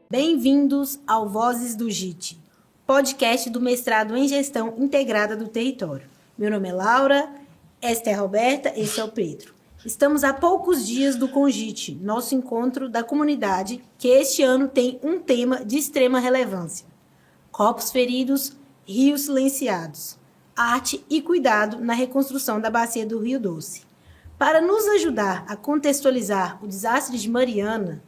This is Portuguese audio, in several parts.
Bem-vindos ao Vozes do JIT, podcast do mestrado em Gestão Integrada do Território. Meu nome é Laura, esta é a Roberta, esse é o Pedro. Estamos a poucos dias do CONGIT, nosso encontro da comunidade, que este ano tem um tema de extrema relevância: corpos feridos, rios silenciados, arte e cuidado na reconstrução da bacia do Rio Doce. Para nos ajudar a contextualizar o desastre de Mariana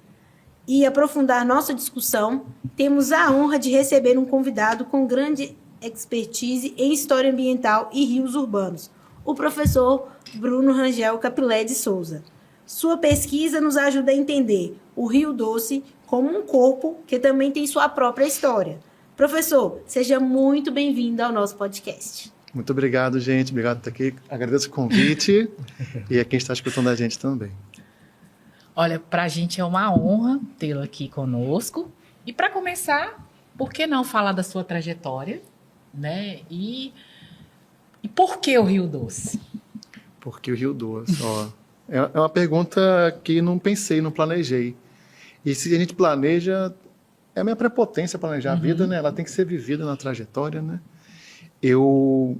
e aprofundar nossa discussão, temos a honra de receber um convidado com grande expertise em história ambiental e rios urbanos, o professor Bruno Rangel Capilé de Souza. Sua pesquisa nos ajuda a entender o Rio Doce como um corpo que também tem sua própria história. Professor, seja muito bem-vindo ao nosso podcast. Muito obrigado, gente. Obrigado por estar aqui. Agradeço o convite e a quem está escutando a gente também. Olha, para a gente é uma honra tê-lo aqui conosco. E para começar, por que não falar da sua trajetória, né? E por que o Rio Doce? Por que o Rio Doce? É uma pergunta que não pensei, não planejei. E se a gente planeja, é a minha prepotência planejar a vida, né? Ela tem que ser vivida na trajetória, né? Eu,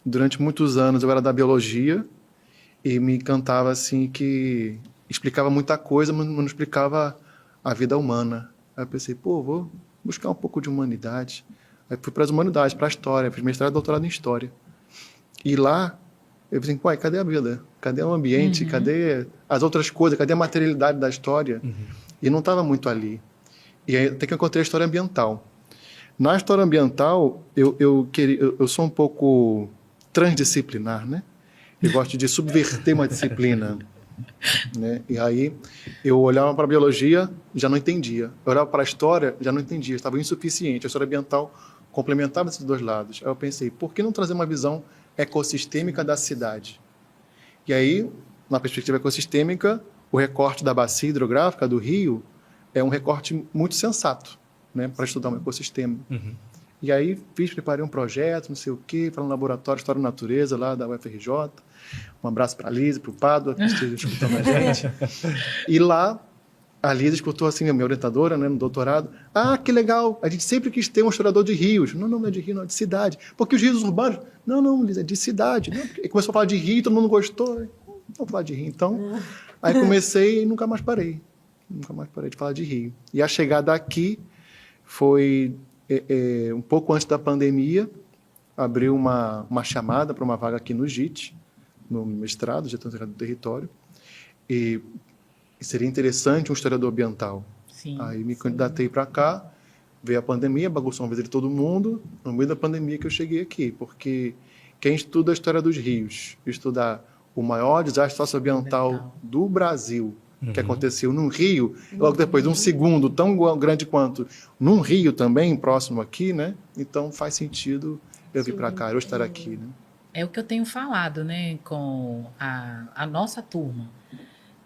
durante muitos anos, eu era da biologia e me encantava assim que explicava muita coisa, mas não explicava a vida humana. Aí eu pensei, vou buscar um pouco de humanidade. Aí fui para as humanidades, para a história, fiz mestrado e doutorado em história. E lá, eu pensei, cadê a vida? Cadê o ambiente? Cadê as outras coisas? Cadê a materialidade da história? E não estava muito ali. E aí até que eu encontrei a história ambiental. Na história ambiental, eu sou um pouco transdisciplinar, né? Eu gosto de subverter uma disciplina. Né? E aí eu olhava para a biologia, já não entendia. Eu olhava para a história, já não entendia. Estava insuficiente. A história ambiental complementava esses dois lados. Aí eu pensei, por que não trazer uma visão ecossistêmica da cidade? E aí, na perspectiva ecossistêmica, o recorte da bacia hidrográfica do rio é um recorte muito sensato, né, para estudar um ecossistema. E aí preparei um projeto, não sei o quê, para um laboratório de História da Natureza lá da UFRJ. Um abraço para a Lisa, para o Pádua, que esteja escutando a gente. E lá, a Lisa escutou assim, a minha orientadora, né, no doutorado. Que legal, a gente sempre quis ter um historiador de rios. Não é de rio, não, é de cidade. Porque os rios urbanos... Não, Lisa, é de cidade. Não, e começou a falar de rio, todo mundo gostou. Vamos falar de rio, então. Aí comecei e nunca mais parei. Nunca mais parei de falar de rio. E a chegada aqui foi um pouco antes da pandemia. Abriu uma chamada para uma vaga aqui no JIT, no mestrado, Gestão Integrada do Território, e seria interessante um historiador ambiental. Sim, aí me candidatei para cá, veio a pandemia, bagunçou uma vez de todo mundo, no meio da pandemia que eu cheguei aqui, porque quem estuda a história dos rios, estudar o maior desastre socioambiental do Brasil, que aconteceu num rio, logo depois de um segundo tão grande quanto num rio também, próximo aqui, né? Então faz sentido eu vir para cá, eu estar aqui, né? É o que eu tenho falado, né, com a nossa turma.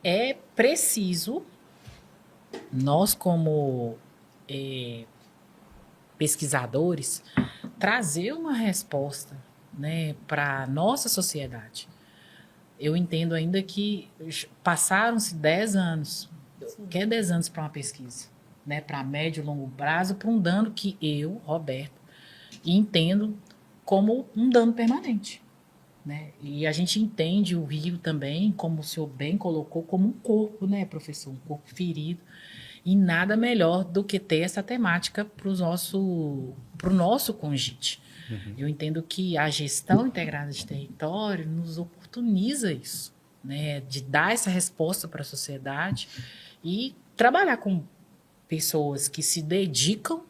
É preciso, nós como pesquisadores, trazer uma resposta, né, para a nossa sociedade. Eu entendo ainda que passaram-se 10 anos. O que é 10 anos para uma pesquisa? Né, para médio e longo prazo, para um dano que eu, Roberto, entendo como um dano permanente, né? E a gente entende o rio também, como o senhor bem colocou, como um corpo, né, professor? Um corpo ferido. E nada melhor do que ter essa temática para o nosso CONGIT. Eu entendo que a gestão integrada de território nos oportuniza isso, né? De dar essa resposta para a sociedade e trabalhar com pessoas que se dedicam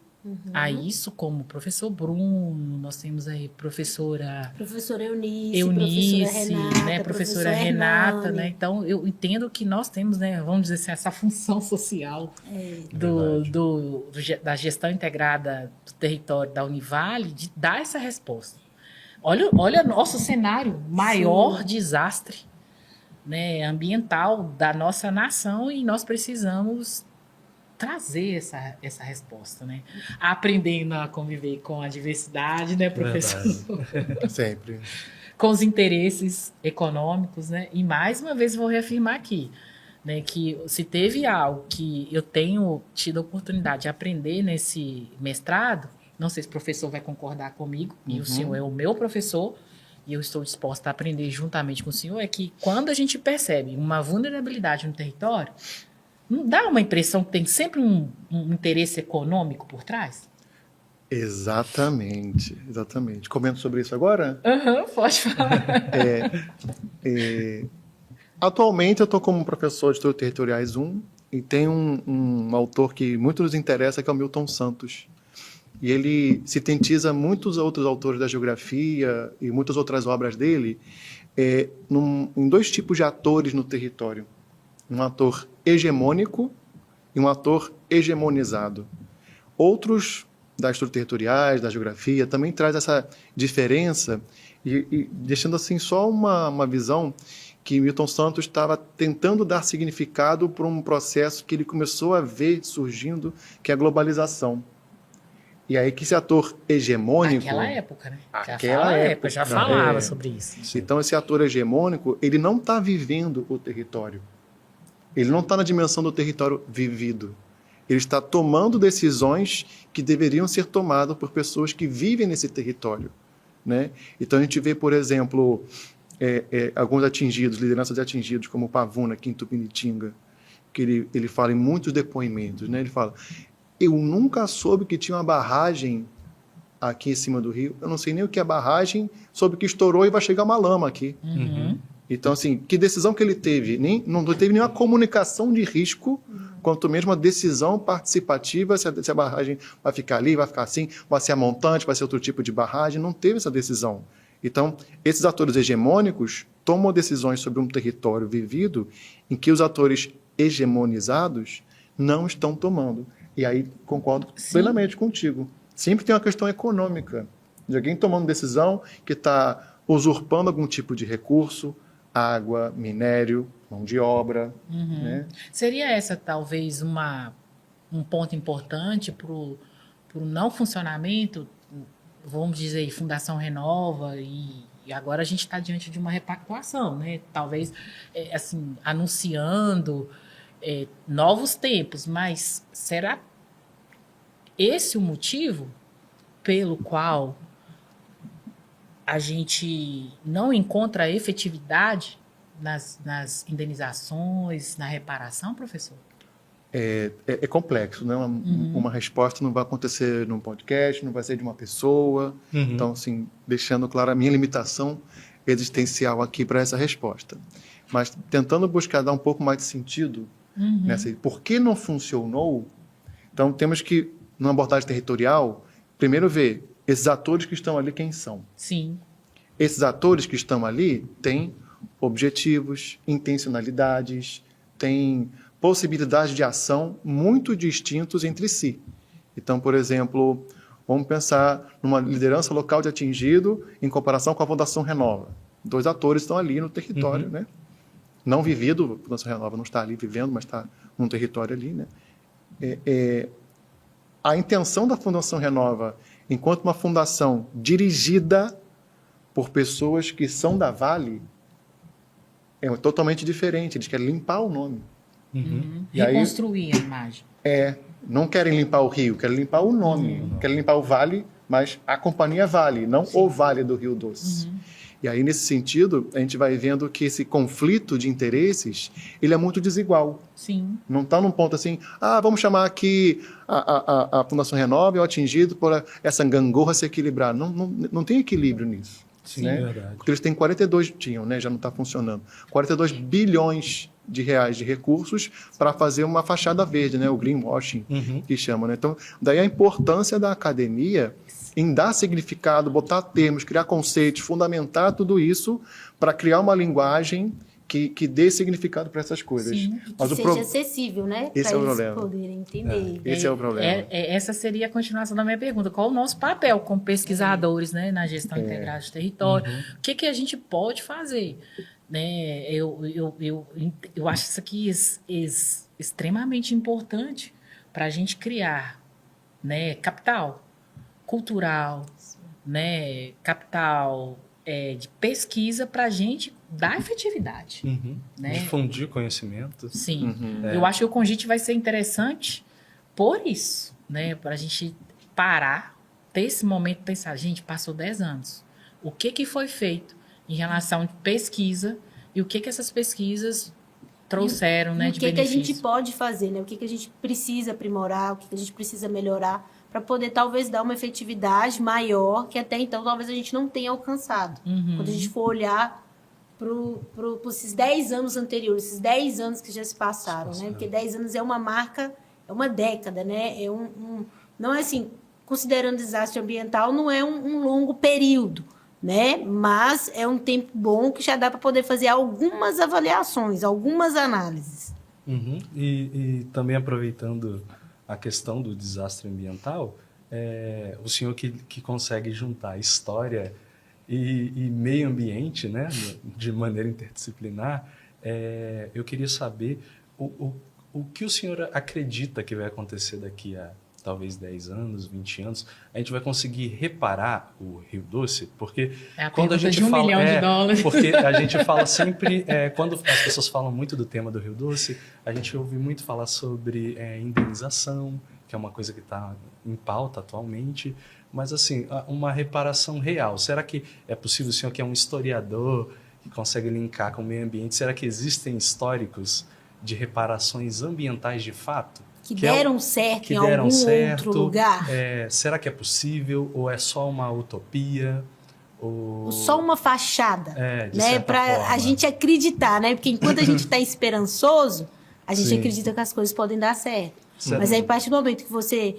a isso, como o professor Bruno, nós temos aí professora Eunice, né, professora Renata, né? Então eu entendo que nós temos, né, vamos dizer assim, essa função social da gestão integrada do território da Univale de dar essa resposta. Olha nosso cenário, maior desastre, né, ambiental da nossa nação, e nós precisamos trazer essa resposta, né? Aprendendo a conviver com a diversidade, né, professor? Sempre. Com os interesses econômicos, né? E mais uma vez vou reafirmar aqui, né, que se teve algo que eu tenho tido a oportunidade de aprender nesse mestrado, não sei se o professor vai concordar comigo, e o senhor é o meu professor, e eu estou disposta a aprender juntamente com o senhor, é que quando a gente percebe uma vulnerabilidade no território, não dá uma impressão que tem sempre um interesse econômico por trás? Exatamente. Comento sobre isso agora? Pode falar. Atualmente eu estou como professor de Estudos Territoriais 1 e tem um autor que muito nos interessa, que é o Milton Santos. E ele sintetiza muitos outros autores da geografia e muitas outras obras dele em dois tipos de atores no território. Um ator hegemônico e um ator hegemonizado. Outros das estudos territoriais, da geografia, também traz essa diferença e deixando assim só uma visão que Milton Santos estava tentando dar significado para um processo que ele começou a ver surgindo, que é a globalização. E aí que esse ator hegemônico... Naquela época, né? Aquela época já falava sobre isso. Então esse ator hegemônico, ele não está vivendo o território. Ele não está na dimensão do território vivido. Ele está tomando decisões que deveriam ser tomadas por pessoas que vivem nesse território, né? Então a gente vê, por exemplo, alguns atingidos, lideranças de atingidos, como o Pavuna, aqui em Tupinitinga, que ele fala em muitos depoimentos, né? Ele fala, eu nunca soube que tinha uma barragem aqui em cima do rio, eu não sei nem o que é barragem, soube que estourou e vai chegar uma lama aqui. Então, assim, que decisão que ele teve? Não teve nenhuma comunicação de risco, quanto mesmo uma decisão participativa, se a barragem vai ficar ali, vai ficar assim, vai ser a montante, vai ser outro tipo de barragem, não teve essa decisão. Então, esses atores hegemônicos tomam decisões sobre um território vivido em que os atores hegemonizados não estão tomando. E aí, concordo plenamente contigo. Sempre tem uma questão econômica, de alguém tomando decisão que está usurpando algum tipo de recurso, água, minério, mão de obra. Né? Seria essa, talvez, um ponto importante para o não funcionamento, vamos dizer, Fundação Renova, e agora a gente está diante de uma repactuação, né? Talvez, assim, anunciando novos tempos, mas será esse o motivo pelo qual a gente não encontra efetividade nas indenizações, na reparação, professor? É complexo, né? Uma resposta não vai acontecer num podcast, não vai ser de uma pessoa. Então, assim, deixando claro a minha limitação existencial aqui para essa resposta. Mas tentando buscar dar um pouco mais de sentido nessa. Por que não funcionou? Então, temos que, numa abordagem territorial, primeiro ver esses atores que estão ali, quem são? Sim. Esses atores que estão ali têm objetivos, intencionalidades, têm possibilidades de ação muito distintos entre si. Então, por exemplo, vamos pensar numa liderança local de atingido em comparação com a Fundação Renova. Dois atores estão ali no território, né? Não vivido, a Fundação Renova não está ali vivendo, mas está num território ali, né? A intenção da Fundação Renova, enquanto uma fundação dirigida por pessoas que são da Vale, é totalmente diferente. Eles querem limpar o nome. E reconstruir a imagem. Não querem limpar o rio, querem limpar o nome. Querem limpar o Vale, mas a companhia Vale, não o Vale do Rio Doce. E aí, nesse sentido, a gente vai vendo que esse conflito de interesses, ele é muito desigual. Sim. Não está num ponto assim, vamos chamar aqui a Fundação Renova, é o atingido por essa gangorra se equilibrar. Não tem equilíbrio nisso. Sim, né? é verdade. Porque eles têm 42, tinham, né? Já não está funcionando, 42 bilhões de reais de recursos para fazer uma fachada verde, né? O greenwashing, que chama, né? Então, daí a importância da academia em dar significado, botar termos, criar conceitos, fundamentar tudo isso para criar uma linguagem que dê significado para essas coisas. Sim, Mas que o seja acessível, né? Para Esse é o eles problema. poderem entender. Esse é o problema. Essa seria a continuação da minha pergunta. Qual o nosso papel como pesquisadores, né, na gestão integrada de território? O que a gente pode fazer? Né? Eu acho isso aqui extremamente importante, para a gente criar, né, capital cultural, né, capital de pesquisa para a gente dar efetividade. Né? Difundir conhecimento. Sim. Eu acho que o Congite vai ser interessante por isso, né, para a gente parar, ter esse momento de pensar, gente, passou 10 anos. O que foi feito em relação de pesquisa e o que essas pesquisas trouxeram, né, de benefício. O que a gente pode fazer, né? O que a gente precisa aprimorar, o que a gente precisa melhorar para poder talvez dar uma efetividade maior que até então talvez a gente não tenha alcançado. Quando a gente for olhar para esses 10 anos anteriores, esses 10 anos que já se passaram, né? Porque 10 anos é uma marca, é uma década, né? Não é assim, considerando desastre ambiental, não é um longo período, né? Mas é um tempo bom que já dá para poder fazer algumas avaliações, algumas análises. E também aproveitando a questão do desastre ambiental, o senhor que consegue juntar história e meio ambiente, né, de maneira interdisciplinar, eu queria saber o que o senhor acredita que vai acontecer daqui a talvez 10 anos, 20 anos, a gente vai conseguir reparar o Rio Doce? Porque quando a gente de $1 milhão. Porque a gente fala sempre, quando as pessoas falam muito do tema do Rio Doce, a gente ouve muito falar sobre indenização, que é uma coisa que está em pauta atualmente, mas assim, uma reparação real. Será que é possível, o senhor que é um historiador, que consegue linkar com o meio ambiente, será que existem históricos de reparações ambientais de fato? Que deram certo em algum outro lugar? Será que é possível ou é só uma utopia? Ou só uma fachada, né? Para a gente acreditar, né? Porque enquanto a gente está esperançoso, a gente acredita que as coisas podem dar certo. Mas aí, a partir do momento que você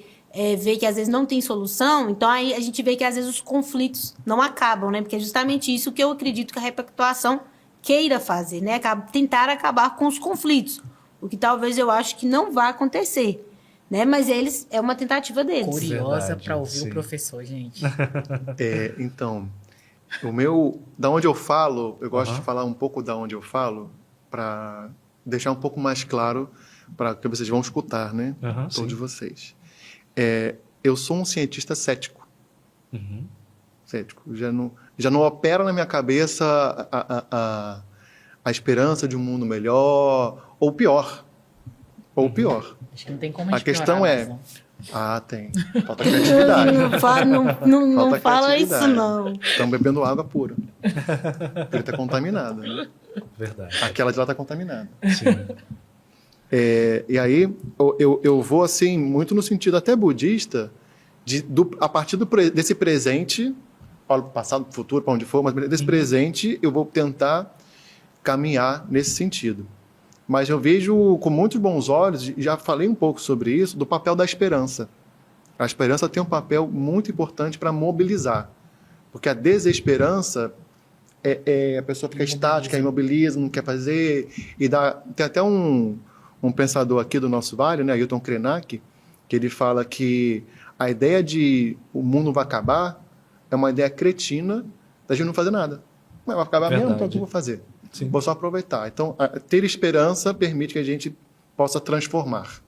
vê que às vezes não tem solução, então aí a gente vê que às vezes os conflitos não acabam, né? Porque é justamente isso que eu acredito que a repactuação queira fazer, né? Tentar acabar com os conflitos. O que talvez eu acho que não vai acontecer, né? Mas é uma tentativa deles. Curiosa para ouvir o professor, gente. Então, da onde eu falo, eu gosto de falar um pouco da onde eu falo, para deixar um pouco mais claro para que vocês vão escutar, né? Todos vocês. Eu sou um cientista cético. Cético. Já não opera na minha cabeça a esperança de um mundo melhor ou pior. Acho que não tem como a questão mais, né? Tem. Falta criatividade. Não fala isso, não. Estamos bebendo água pura. Ele está contaminada. Né? Verdade. Aquela de lá está contaminada. Sim. E aí, eu vou assim, muito no sentido até budista, a partir desse presente, para o passado, para o futuro, para onde for, mas desse presente eu vou tentar caminhar nesse sentido. Mas eu vejo com muitos bons olhos, já falei um pouco sobre isso, do papel da esperança. A esperança tem um papel muito importante para mobilizar. Porque a desesperança, a pessoa fica estática, imobiliza, não quer fazer. Tem até um pensador aqui do nosso vale, né, Ailton Krenak, que ele fala que a ideia de o mundo vai acabar é uma ideia cretina da gente não fazer nada. Mas vai acabar mesmo, então o que eu vou fazer? Sim. Vou só aproveitar. Então, ter esperança permite que a gente possa transformar.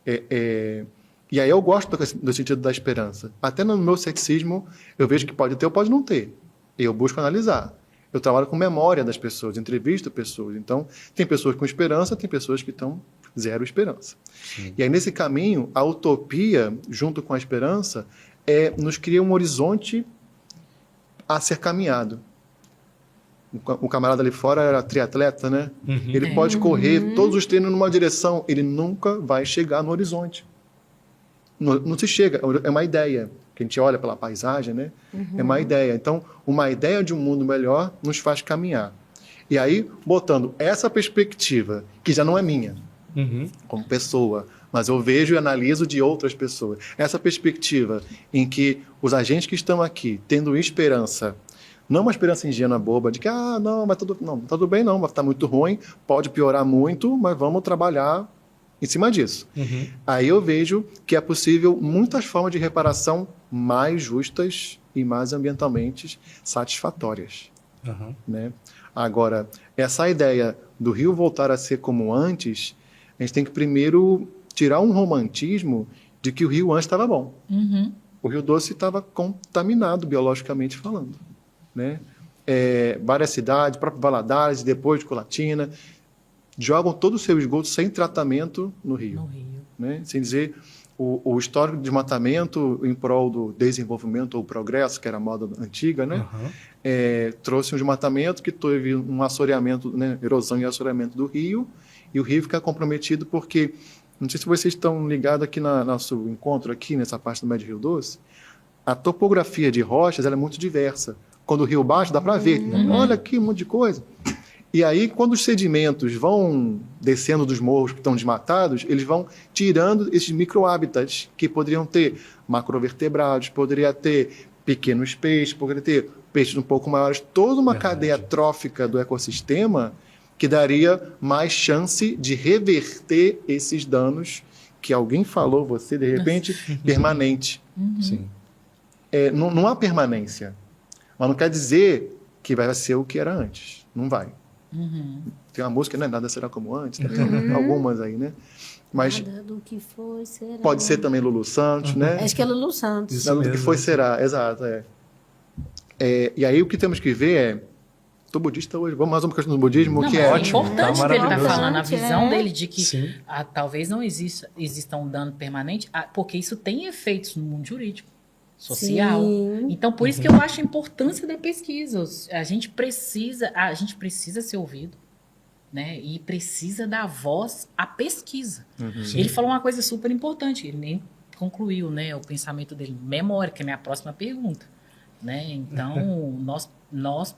E aí eu gosto do sentido da esperança. Até no meu ceticismo, eu vejo que pode ter ou pode não ter. E eu busco analisar. Eu trabalho com memória das pessoas, entrevisto pessoas. Então, tem pessoas com esperança, tem pessoas que estão zero esperança. Sim. E aí, nesse caminho, a utopia, junto com a esperança, nos cria um horizonte a ser caminhado. O camarada ali fora era triatleta, né? Ele pode correr todos os treinos numa direção, ele nunca vai chegar no horizonte. Não se chega, é uma ideia. Que a gente olha pela paisagem, né? É uma ideia. Então, uma ideia de um mundo melhor nos faz caminhar. E aí, botando essa perspectiva, que já não é minha, como pessoa, mas eu vejo e analiso de outras pessoas. Essa perspectiva em que os agentes que estão aqui, tendo esperança, não uma esperança ingênua, boba, de que, não, mas não, tá tudo bem não, vai estar muito ruim, pode piorar muito, mas vamos trabalhar em cima disso. Aí eu vejo que é possível muitas formas de reparação mais justas e mais ambientalmente satisfatórias. Né? Agora, essa ideia do rio voltar a ser como antes, a gente tem que primeiro tirar um romantismo de que o rio antes estava bom. Uhum. O Rio Doce estava contaminado biologicamente falando, né? Várias cidades, próprio Valadares, depois de Colatina, jogam todo o seu esgoto sem tratamento no rio. No Rio. Né? Sem dizer, o histórico de desmatamento em prol do desenvolvimento ou progresso, que era a moda antiga, né? Trouxe um desmatamento que teve um assoreamento, né? Erosão e assoreamento do rio, e o rio fica comprometido porque, não sei se vocês estão ligados aqui no nosso encontro, aqui nessa parte do Médio Rio Doce, a topografia de rochas ela é muito diversa. Quando o rio baixa, dá para ver. Olha aqui um monte de coisa. E aí, quando os sedimentos vão descendo dos morros que estão desmatados, eles vão tirando esses microhábitats que poderiam ter macrovertebrados, poderia ter pequenos peixes, poderia ter peixes um pouco maiores, toda uma cadeia trófica do ecossistema que daria mais chance de reverter esses danos que alguém falou, você, de repente, permanente. Sim. Não há permanência, mas não quer dizer que vai ser o que era antes. Não vai. Tem uma música, né? Nada será como antes. Tem algumas aí, né? Mas Nada do que foi, será. pode ser também Lulu Santos, né? Acho que é Lulu Santos. Isso Nada do que mesmo, foi, é. será. Exato, e aí o que temos que ver é... Estou budista hoje. Vamos mais uma questão do budismo, Não, que mas é... é ótimo, importante tá que ele está maravilhoso. falando, a visão dele de que Sim. talvez não exista um dano permanente, porque isso tem efeitos no mundo jurídico, social. Sim. Então, por isso que eu acho a importância da pesquisa. A gente precisa ser ouvido, né? E precisa dar voz à pesquisa. Ele falou uma coisa super importante, ele nem concluiu, né, o pensamento dele. Memória, que é a minha próxima pergunta. Né? Então, nós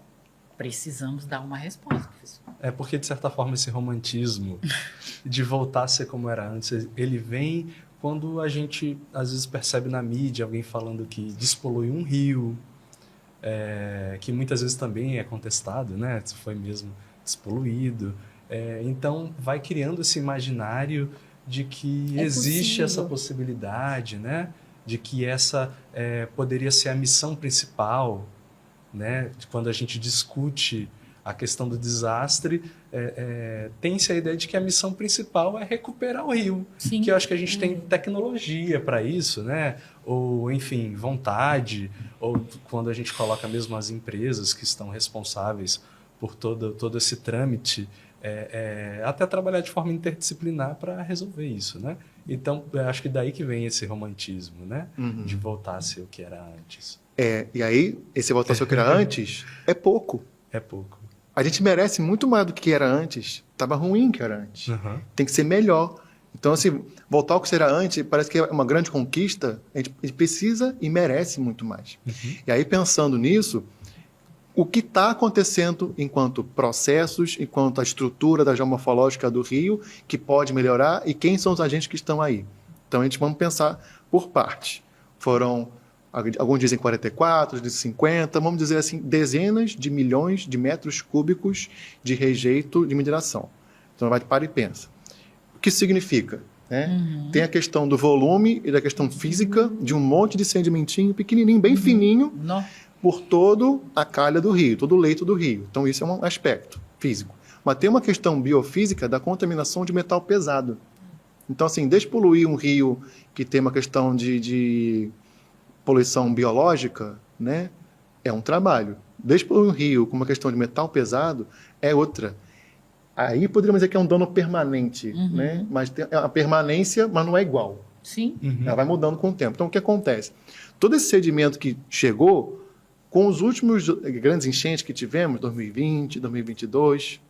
precisamos dar uma resposta, professor. É porque, de certa forma, esse romantismo de voltar a ser como era antes, ele vem quando a gente, às vezes, percebe na mídia alguém falando que despolui um rio, que muitas vezes também é contestado, né? Se foi mesmo despoluído. Então, vai criando esse imaginário de que existe possível. essa possibilidade, né? De que essa poderia ser a missão principal, né? Quando a gente discute a questão do desastre, tem-se a ideia de que a missão principal é recuperar o rio. Sim. Que eu acho que a gente tem tecnologia para isso, né? Ou, enfim, vontade, ou quando a gente coloca mesmo as empresas que estão responsáveis por todo esse trâmite, até trabalhar de forma interdisciplinar para resolver isso, né? Então, eu acho que daí que vem esse romantismo, né? De voltar a ser o que era antes. E aí, esse voltar a ser o que era antes é pouco. É pouco. A gente merece muito mais do que era antes. Estava ruim que era antes. Uhum. Tem que ser melhor. Então, assim, voltar ao que era antes parece que é uma grande conquista. A gente precisa e merece muito mais. E aí, pensando nisso, o que está acontecendo enquanto processos, enquanto a estrutura da geomorfológica do rio, que pode melhorar, e quem são os agentes que estão aí. Então, a gente vamos pensar por parte. Foram, alguns dizem 44, dizem 50, vamos dizer assim, dezenas de milhões de metros cúbicos de rejeito de mineração. Então, vai para e pensa. O que isso significa? Tem a questão do volume e da questão física de um monte de sedimentinho pequenininho, bem fininho, por toda a calha do rio, todo o leito do rio. Então, isso é um aspecto físico. Mas tem uma questão biofísica da contaminação de metal pesado. Então, assim, despoluir um rio que tem uma questão de poluição biológica, né, é um trabalho. Despoluir um rio com uma questão de metal pesado é outra. Aí poderíamos dizer que é um dano permanente, né? Mas tem a permanência, mas não é igual. Sim. Ela vai mudando com o tempo. Então, o que acontece? Todo esse sedimento que chegou, com os últimos grandes enchentes que tivemos, 2020, 2022,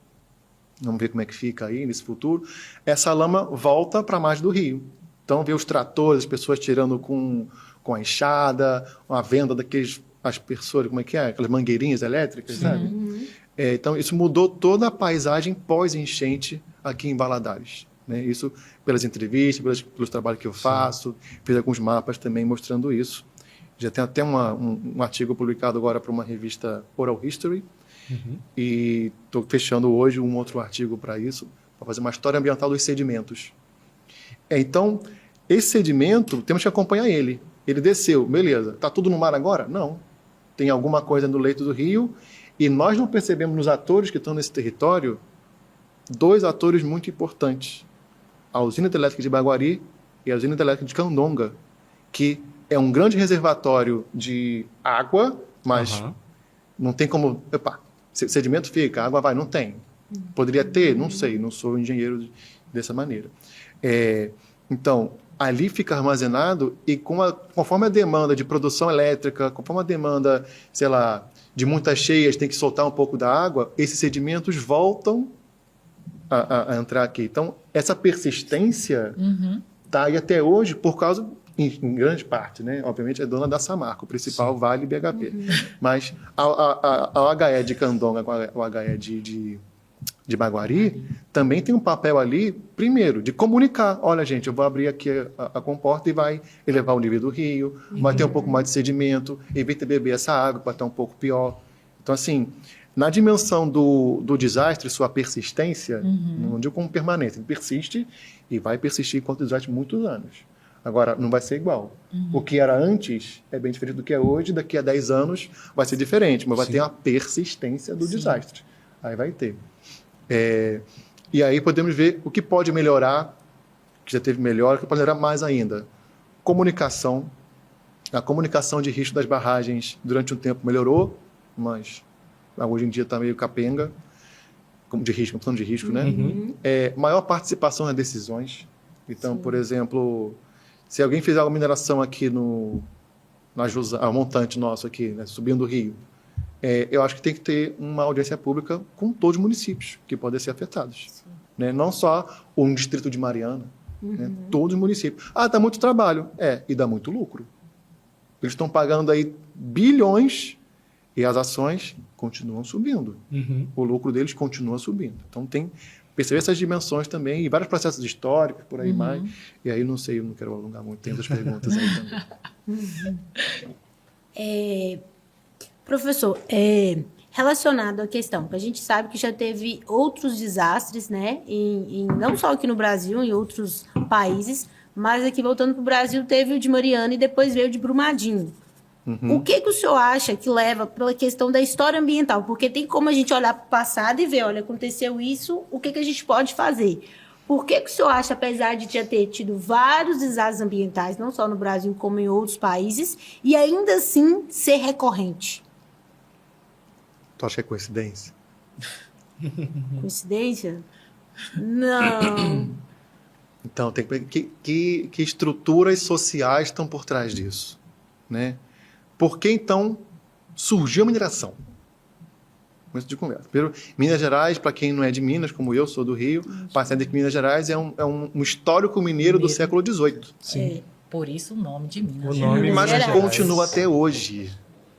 vamos ver como é que fica aí nesse futuro, essa lama volta para a margem do rio. Então, vê os tratores, as pessoas tirando com a enxada, a venda daqueles aspersores, como é que é? Aquelas mangueirinhas elétricas, sabe? Então, isso mudou toda a paisagem pós-enchente aqui em Valadares. Né? Isso pelas entrevistas, pelos trabalhos que eu faço, fiz alguns mapas também mostrando isso. Já tem até um artigo publicado agora para uma revista Oral History, e estou fechando hoje um outro artigo para isso, para fazer uma história ambiental dos sedimentos. Então, esse sedimento, temos que acompanhar ele. Ele desceu, beleza. Está tudo no mar agora? Não. Tem alguma coisa no leito do rio, e nós não percebemos nos atores que estão nesse território 2 atores muito importantes. a usina hidrelétrica de Baguari e a usina hidrelétrica de Candonga, que é um grande reservatório de água, mas não tem como... Opa, sedimento fica, a água vai, não tem. Poderia ter? Não sei, não sou engenheiro dessa maneira. Então, ali fica armazenado e conforme a demanda de produção elétrica, conforme a demanda, sei lá, de muitas cheias, tem que soltar um pouco da água, esses sedimentos voltam a entrar aqui. Então, essa persistência está aí até hoje por causa, em grande parte, né? Obviamente, é dona da Samarco, o principal Vale BHP. Mas a HE de Candonga, a HE de Baguari, também tem um papel ali, primeiro, de comunicar. Olha, gente, eu vou abrir aqui a comporta e vai elevar o nível do rio, vai ter um pouco mais de sedimento, evita beber essa água para estar um pouco pior. Então, assim, na dimensão do desastre, sua persistência, não digo como permanência, ele persiste e vai persistir enquanto desastre muitos anos. Agora, não vai ser igual. O que era antes é bem diferente do que é hoje, daqui a 10 anos vai ser diferente, mas vai ter a persistência do desastre. Aí vai ter. E aí podemos ver o que pode melhorar, que já teve melhor, o que pode melhorar mais ainda. Comunicação. A comunicação de risco das barragens durante um tempo melhorou, mas hoje em dia está meio capenga, de risco, falando de risco, né? Maior participação nas decisões. Então, por exemplo, se alguém fizer uma mineração aqui na montante nosso aqui, né, subindo o rio, eu acho que tem que ter uma audiência pública com todos os municípios que podem ser afetados. Né? Não só um distrito de Mariana, né? Todos os municípios. Dá muito trabalho. E dá muito lucro. Eles estão pagando aí bilhões e as ações continuam subindo. O lucro deles continua subindo. Então, tem que perceber essas dimensões também e vários processos históricos, por aí mais. E aí, não sei, eu não quero alongar muito, tem outras perguntas aí também. Professor, relacionado à questão, que a gente sabe que já teve outros desastres, né? Não só aqui no Brasil, em outros países, mas aqui voltando para o Brasil, teve o de Mariana e depois veio o de Brumadinho. O que o senhor acha que leva pela questão da história ambiental? Porque tem como a gente olhar para o passado e ver, olha, aconteceu isso, o que a gente pode fazer? Por que o senhor acha, apesar de já ter tido vários desastres ambientais, não só no Brasil como em outros países, e ainda assim ser recorrente? Tu acha que é coincidência? Coincidência? Não. Então, tem que estruturas sociais estão por trás disso, né? Por que, então, surgiu a mineração? Começo de conversa. Primeiro, Minas Gerais, para quem não é de Minas, como eu, sou do Rio, passando que Minas Gerais é um histórico mineiro do século XVIII. Sim. Por isso o nome de Minas. Mas continua até hoje.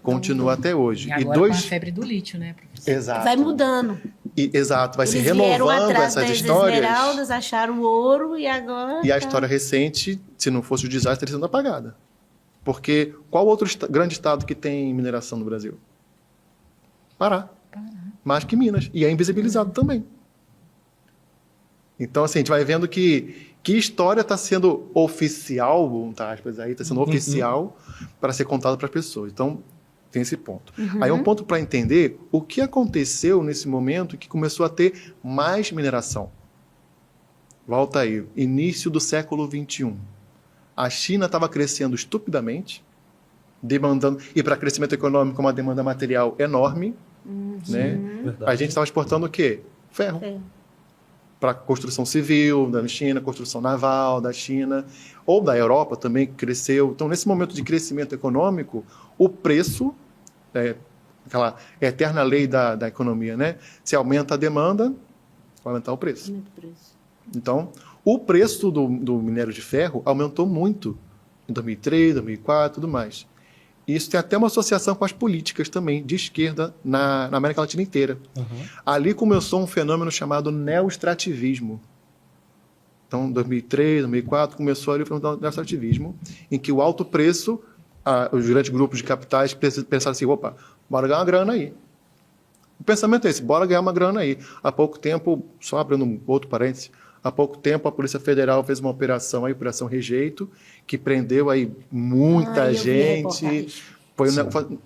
Continua até hoje. E agora com a febre do lítio, né, professor? Exato. Vai mudando. Exato, vai se Eles vieram renovando atrás essas das histórias. esmeraldas, acharam o ouro e agora... E a história recente, se não fosse o desastre, teria sido apagada. Porque qual outro grande estado que tem mineração no Brasil? Pará. Mais que Minas. E é invisibilizado também. Então, assim, a gente vai vendo que história está sendo oficial, tá, aspas, aí, está sendo oficial para ser contada para as pessoas. Então, tem esse ponto. Aí um ponto para entender o que aconteceu nesse momento que começou a ter mais mineração. Volta aí, início do século XXI. A China estava crescendo estupidamente, demandando, e para crescimento econômico uma demanda material enorme, né? A gente estava exportando o quê? Ferro. Para construção civil da China, construção naval da China, ou da Europa também, que cresceu. Então, nesse momento de crescimento econômico, o preço, aquela eterna lei da economia, né? Se aumenta a demanda, vai aumentar o preço. Então, o preço do minério de ferro aumentou muito em 2003, 2004 e tudo mais. Isso tem até uma associação com as políticas também, de esquerda, na América Latina inteira. Ali começou um fenômeno chamado neoextrativismo. Então, em 2003, 2004, começou ali o fenômeno do neoextrativismo, em que o alto preço, os grandes grupos de capitais pensaram assim, opa, bora ganhar uma grana aí. O pensamento é esse, bora ganhar uma grana aí. Há pouco tempo, só abrindo um outro parênteses, há pouco tempo a Polícia Federal fez uma operação, a Operação Rejeito, que prendeu aí muita gente. Foi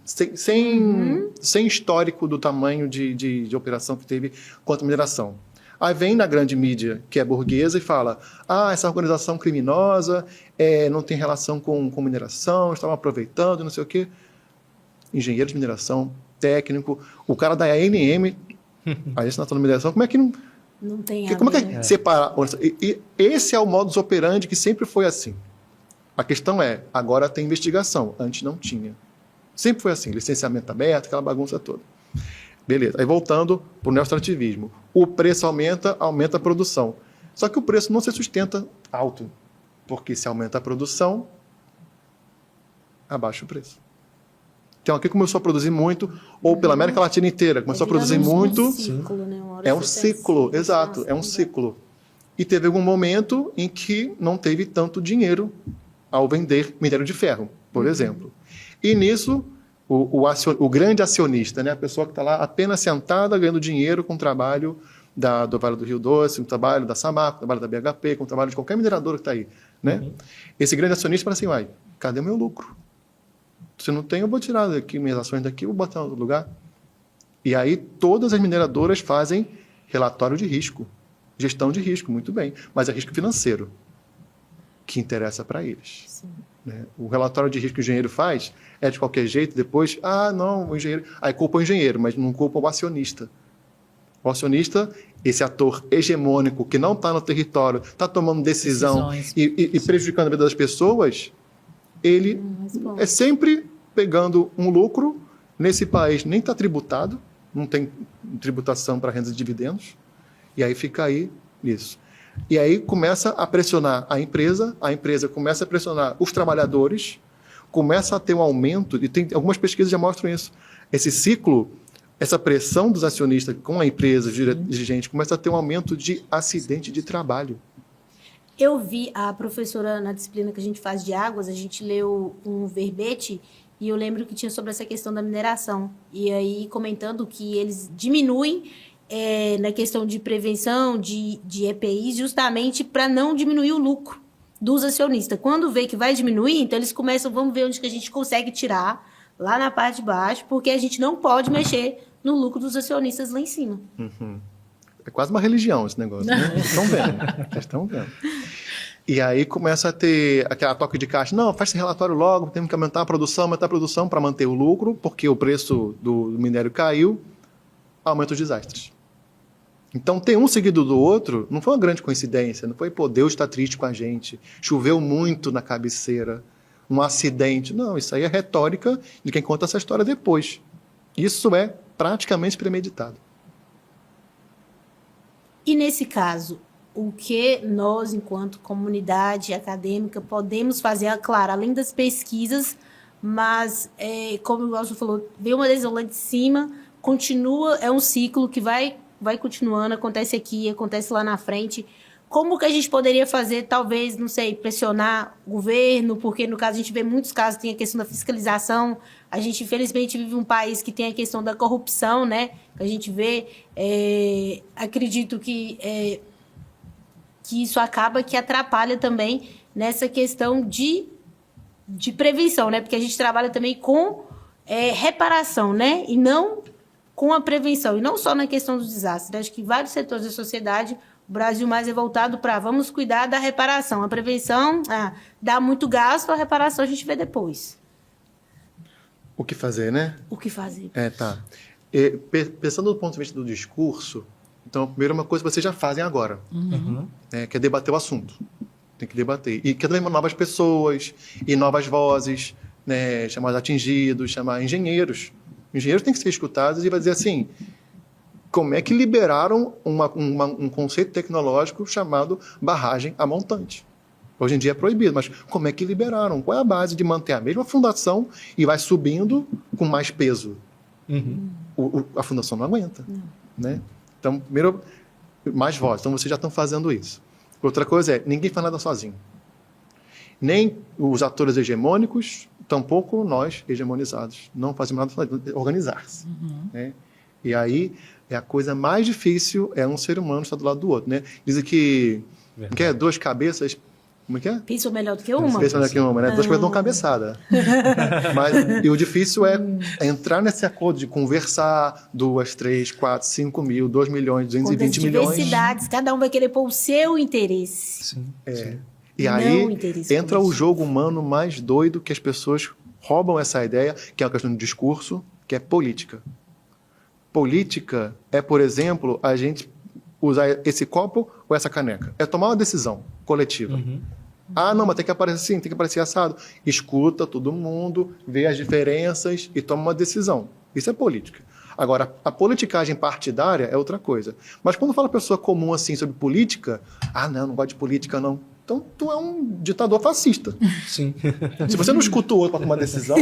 sem histórico do tamanho de operação que teve contra a mineração. Aí vem na grande mídia, que é burguesa, e fala: essa organização criminosa não tem relação com mineração, estavam aproveitando, não sei o quê. Engenheiro de mineração, técnico, o cara da ANM, a gente na mineração, como é que não... Não tem Como é que né? separar? E esse é o modus operandi que sempre foi assim. A questão é, agora tem investigação, antes não tinha. Sempre foi assim, licenciamento aberto, aquela bagunça toda. Beleza, aí voltando para o neoextrativismo. O preço aumenta, aumenta a produção. Só que o preço não se sustenta alto, porque se aumenta a produção, abaixa o preço. Então aqui começou a produzir muito, ou pela América Latina inteira, começou a produzir muito. Ciclo, né? É um ciclo, exato, é um ciclo. E teve algum momento em que não teve tanto dinheiro ao vender minério de ferro, por exemplo. E nisso, o grande acionista, né, a pessoa que está lá apenas sentada ganhando dinheiro com o trabalho do Vale do Rio Doce, com o trabalho da Samarco, com o trabalho da BHP, com o trabalho de qualquer minerador que está aí. Né? Esse grande acionista fala assim: uai, cadê o meu lucro? Se não tem, eu vou tirar daqui minhas ações daqui, vou botar em outro lugar. E aí todas as mineradoras fazem relatório de risco, gestão de risco, muito bem, mas é risco financeiro que interessa para eles. Né? O relatório de risco que o engenheiro faz é de qualquer jeito, depois, não, o engenheiro... Aí culpa o engenheiro, mas não culpa o acionista. O acionista, esse ator hegemônico que não está no território, está tomando decisão e prejudicando a vida das pessoas, ele é sempre pegando um lucro. Nesse país nem está tributado, não tem tributação para rendas de dividendos, e aí fica aí nisso. E aí começa a pressionar a empresa começa a pressionar os trabalhadores, começa a ter um aumento, e tem algumas pesquisas já mostram isso. Esse ciclo, essa pressão dos acionistas com a empresa, dirigente, começa a ter um aumento de acidente de trabalho. Eu vi a professora na disciplina que a gente faz de águas, a gente leu um verbete e eu lembro que tinha sobre essa questão da mineração. E aí comentando que eles diminuem na questão de prevenção de EPIs justamente para não diminuir o lucro dos acionistas. Quando vê que vai diminuir, então eles começam, vamos ver onde que a gente consegue tirar lá na parte de baixo, porque a gente não pode mexer no lucro dos acionistas lá em cima. Uhum. É quase uma religião esse negócio, né? Vocês estão vendo. E aí começa a ter aquela toque de caixa. Não, faz esse relatório logo, temos que aumentar a produção para manter o lucro, porque o preço do minério caiu, aumenta os desastres. Então, ter um seguido do outro não foi uma grande coincidência, não foi, Deus está triste com a gente, choveu muito na cabeceira, um acidente. Não, isso aí é retórica de quem conta essa história depois. Isso é praticamente premeditado. E nesse caso, o que nós, enquanto comunidade acadêmica, podemos fazer, claro, além das pesquisas, mas, como o Wilson falou, veio uma decisão lá de cima, continua, é um ciclo que vai continuando, acontece aqui, acontece lá na frente. Como que a gente poderia fazer, talvez, não sei, pressionar o governo, porque, no caso, a gente vê muitos casos, tem a questão da fiscalização, a gente, infelizmente, vive um país que tem a questão da corrupção, né? Que a gente vê, acredito que isso acaba que atrapalha também nessa questão de prevenção, né? Porque a gente trabalha também com reparação, né? E não com a prevenção. E não só na questão dos desastres. Acho que vários setores da sociedade, o Brasil mais é voltado para vamos cuidar da reparação. A prevenção dá muito gasto, a reparação a gente vê depois. O que fazer, né? O que fazer. Tá. Pensando do ponto de vista do discurso, então, a primeira uma coisa que vocês já fazem agora, que é debater o assunto. Tem que debater. E que também novas pessoas, e novas vozes, né, chamar atingidos, chamar engenheiros. Engenheiros têm que ser escutados e vai dizer assim, como é que liberaram um conceito tecnológico chamado barragem a montante? Hoje em dia é proibido, mas como é que liberaram? Qual é a base de manter a mesma fundação e vai subindo com mais peso? A fundação não aguenta. Né? Então, primeiro, mais vozes. Então, vocês já estão fazendo isso. Outra coisa ninguém faz nada sozinho. Nem os atores hegemônicos, tampouco nós, hegemonizados. Não fazemos nada sozinho, organizar-se. Né? E aí, a coisa mais difícil é um ser humano estar do lado do outro. Né? Dizem que duas cabeças Como é que é? Pensou melhor do que uma? Pensa daqui uma, né? Duas coisas dão cabeçada. Mas e o difícil é entrar nesse acordo de conversar 2, 3, 4, 5 mil, 2 milhões, 220 milhões. Diversidades, cada um vai querer pôr o seu interesse. Sim. sim. E Não aí o interesse entra o coletivo. jogo humano mais doido que as pessoas roubam essa ideia, que é uma questão de discurso, que é política. Política é, por exemplo, a gente usar esse copo ou essa caneca. É tomar uma decisão coletiva. Uhum. Ah, não, mas tem que aparecer assim, tem que aparecer assado. Escuta todo mundo, vê as diferenças e toma uma decisão. Isso é política. Agora, a politicagem partidária é outra coisa. Mas quando fala pessoa comum assim sobre política, não gosto de política, não. Então, tu é um ditador fascista. Sim. Se você não escuta o outro para tomar decisão,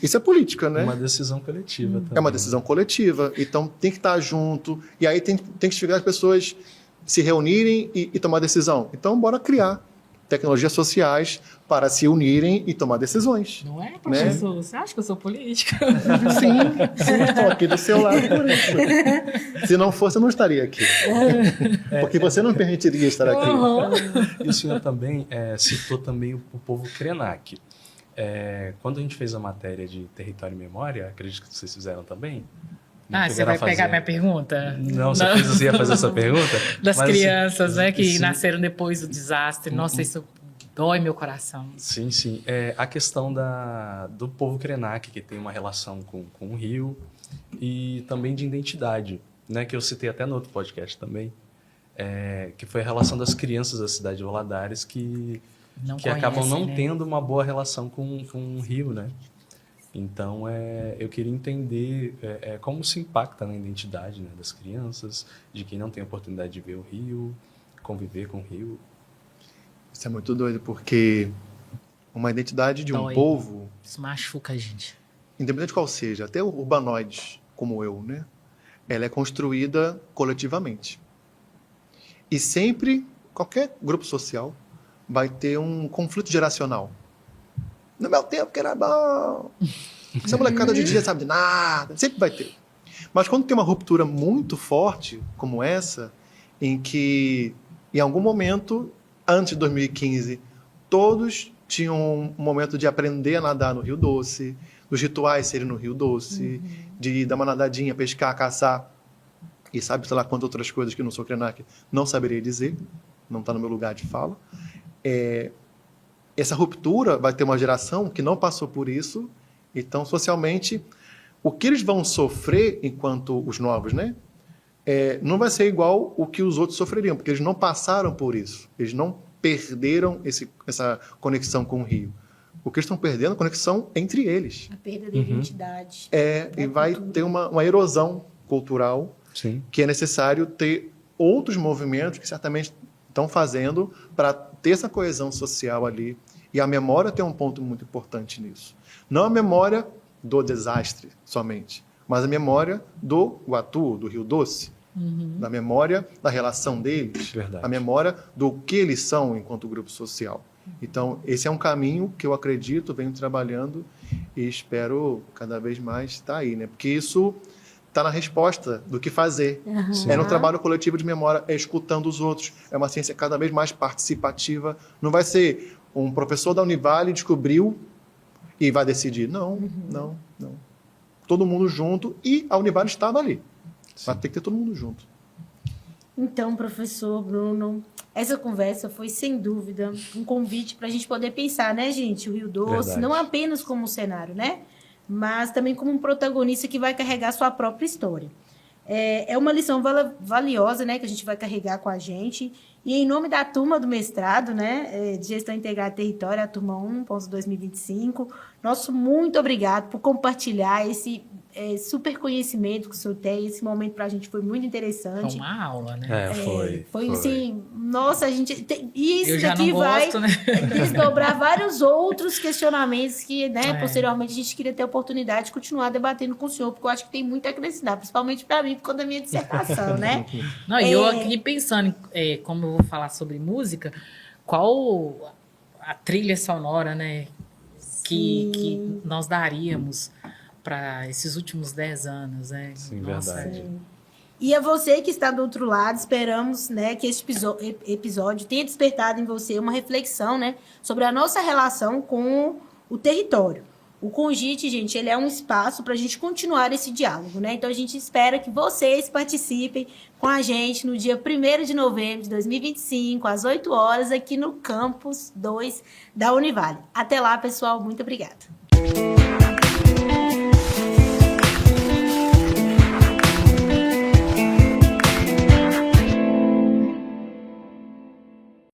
isso é política, né? Uma decisão coletiva também. É uma decisão coletiva. Então, tem que estar junto. E aí tem que chegar as pessoas se reunirem e tomar decisão. Então, bora criar tecnologias sociais para se unirem e tomar decisões. Não é, professor? Você acha que eu sou política? Sim, estou aqui do seu lado por isso. Se não fosse, eu não estaria aqui. Porque você não permitiria estar aqui. E o senhor também citou também o povo Krenak. Quando a gente fez a matéria de Território e Memória, acredito que vocês fizeram também. Você vai pegar minha pergunta? Não, você ia fazer essa pergunta? Das Mas, crianças, assim, né, que sim. nasceram depois do desastre. Nossa, isso dói meu coração. Sim, sim. A questão do povo Krenak, que tem uma relação com o rio, e também de identidade, né, que eu citei até no outro podcast também, que foi a relação das crianças da cidade de Valadares que acabam não tendo uma boa relação com o rio, né? Então, eu queria entender como se impacta na identidade, né, das crianças, de quem não tem a oportunidade de ver o rio, conviver com o rio. Isso é muito doido, porque uma identidade de um Dói. povo, Isso machuca a gente. independente de qual seja, até urbanoides como eu, né? Ela é construída coletivamente. E sempre, qualquer grupo social vai ter um conflito geracional. No meu tempo que era bom. Essa molecada hoje em dia sabe de nada. Sempre vai ter. Mas quando tem uma ruptura muito forte, como essa, em que, em algum momento, antes de 2015, todos tinham um momento de aprender a nadar no Rio Doce, dos rituais serem no Rio Doce, de dar uma nadadinha, pescar, caçar, e sabe, sei lá, quantas outras coisas que eu não sou Krenak, não saberia dizer, não está no meu lugar de fala. Essa ruptura vai ter uma geração que não passou por isso, então, socialmente, o que eles vão sofrer enquanto os novos, né? Não vai ser igual o que os outros sofreriam, porque eles não passaram por isso. Eles não perderam essa conexão com o rio. O que eles estão perdendo é a conexão entre eles. A perda da identidade. E vai ter uma erosão cultural. Sim. Que é necessário ter outros movimentos que certamente estão fazendo para ter essa coesão social ali. E a memória tem um ponto muito importante nisso. Não a memória do desastre somente, mas a memória do Guatu, do Rio Doce, da memória da relação deles, Verdade. a memória do que eles são enquanto grupo social. Então, esse é um caminho que eu acredito, venho trabalhando e espero cada vez mais estar aí, né? Porque isso está na resposta do que fazer. É no trabalho coletivo de memória, é escutando os outros. É uma ciência cada vez mais participativa. Não vai ser um professor da Univale descobriu e vai decidir. Não. Todo mundo junto e a Univale estava ali. Vai ter que ter todo mundo junto. Então, professor Bruno, essa conversa foi, sem dúvida, um convite para a gente poder pensar, né, gente? O Rio Doce, Verdade. não apenas como um cenário, né? Mas também como um protagonista que vai carregar sua própria história. É uma lição valiosa, né, que a gente vai carregar com a gente. E em nome da turma do mestrado, né, de Gestão Integrada e Território, a turma 1, pós-2025, nosso muito obrigado por compartilhar esse super conhecimento que o senhor tem. Esse momento para a gente foi muito interessante. Foi uma aula, né? Foi assim, nossa, a gente... Isso Eu já daqui não vai gosto, né? desdobrar vários outros questionamentos que, né, posteriormente a gente queria ter a oportunidade de continuar debatendo com o senhor, porque eu acho que tem muito a acrescentar, principalmente para mim, por conta da minha dissertação, né? Não, e eu aqui pensando, como eu vou falar sobre música, qual a trilha sonora, né, que nós daríamos para esses últimos 10 anos, né? Sim, Nossa, verdade. E a você que está do outro lado, esperamos, né, que este episódio tenha despertado em você uma reflexão, né, sobre a nossa relação com o território. O Congite, gente, ele é um espaço para a gente continuar esse diálogo, né? Então, a gente espera que vocês participem com a gente no dia 1º de novembro de 2025, às 8 horas, aqui no Campus 2 da Univale. Até lá, pessoal. Muito obrigada.